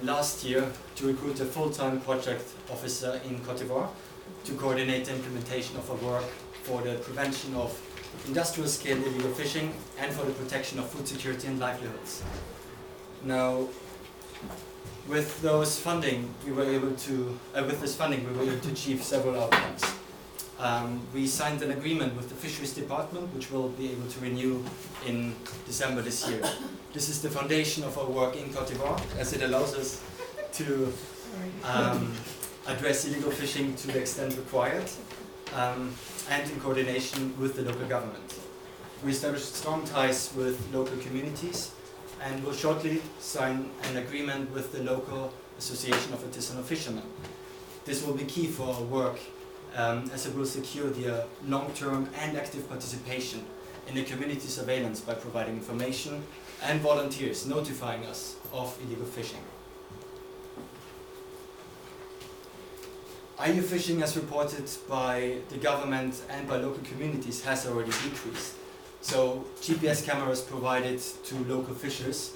last year to recruit a full-time project officer in Cote d'Ivoire to coordinate the implementation of our work for the prevention of industrial-scale illegal fishing and for the protection of food security and livelihoods. Now, with this funding, we were able to achieve several outcomes. We signed an agreement with the Fisheries Department, which we'll be able to renew in December this year. This is the foundation of our work in Cote d'Ivoire, as it allows us to address illegal fishing to the extent required, and in coordination with the local government. We established strong ties with local communities and will shortly sign an agreement with the local Association of Artisanal Fishermen. This will be key for our work, as it will secure their long-term and active participation in the community surveillance by providing information and volunteers notifying us of illegal fishing. IUU fishing, as reported by the government and by local communities, has already decreased. So GPS cameras provided to local fishers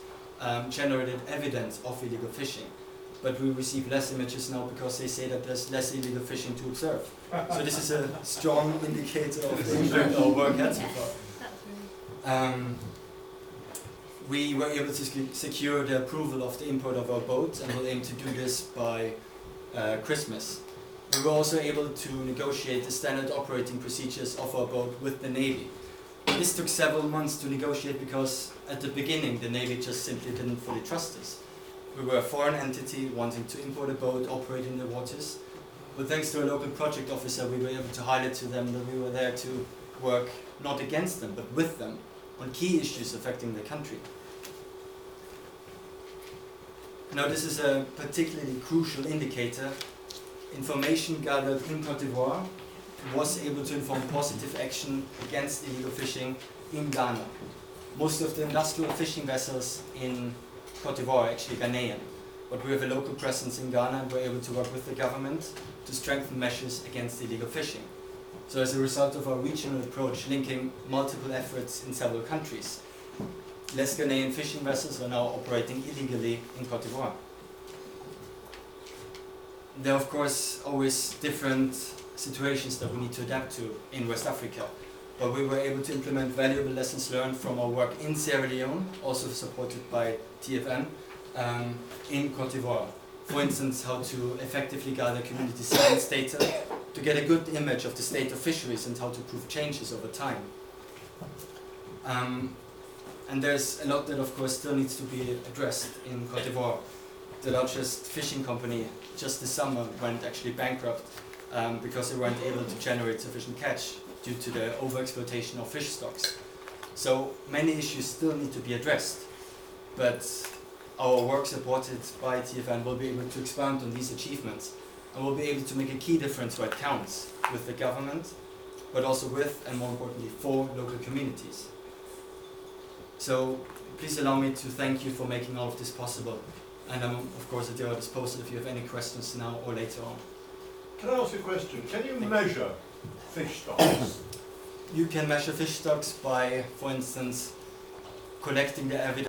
generated evidence of illegal fishing. But we receive less images now because they say that there's less illegal fishing to observe. So this is a strong indicator of the impact our work had so far. We were able to secure the approval of the import of our boat and will aim to do this by Christmas. We were also able to negotiate the standard operating procedures of our boat with the Navy. This took several months to negotiate because at the beginning the Navy just simply didn't fully trust us. We were a foreign entity wanting to import a boat, operate in the waters, but thanks to a local project officer we were able to highlight to them that we were there to work not against them but with them on key issues affecting the country. Now this is a particularly crucial indicator. Information gathered in Cote d'Ivoire was able to inform positive action against illegal fishing in Ghana. Most of the industrial fishing vessels in Cote d'Ivoire are actually Ghanaian, but we have a local presence in Ghana and we're able to work with the government to strengthen measures against illegal fishing. So as a result of our regional approach linking multiple efforts in several countries, less Ghanaian fishing vessels are now operating illegally in Cote d'Ivoire. There are of course always different situations that we need to adapt to in West Africa, but we were able to implement valuable lessons learned from our work in Sierra Leone, also supported by TFN, in Cote d'Ivoire. For instance, how to effectively gather community science data to get a good image of the state of fisheries and how to prove changes over time. And there's a lot that of course still needs to be addressed in Cote d'Ivoire. The largest fishing company just this summer went actually bankrupt because they weren't able to generate sufficient catch due to the overexploitation of fish stocks. So many issues still need to be addressed, but our work supported by TFN will be able to expand on these achievements and will be able to make a key difference where it counts with the government, but also with, and more importantly, for local communities. So please allow me to thank you for making all of this possible. And I'm of course at your disposal if you have any questions now or later on. Can I ask a question? Can you measure fish stocks? You can measure fish stocks by, for instance, collecting the evidence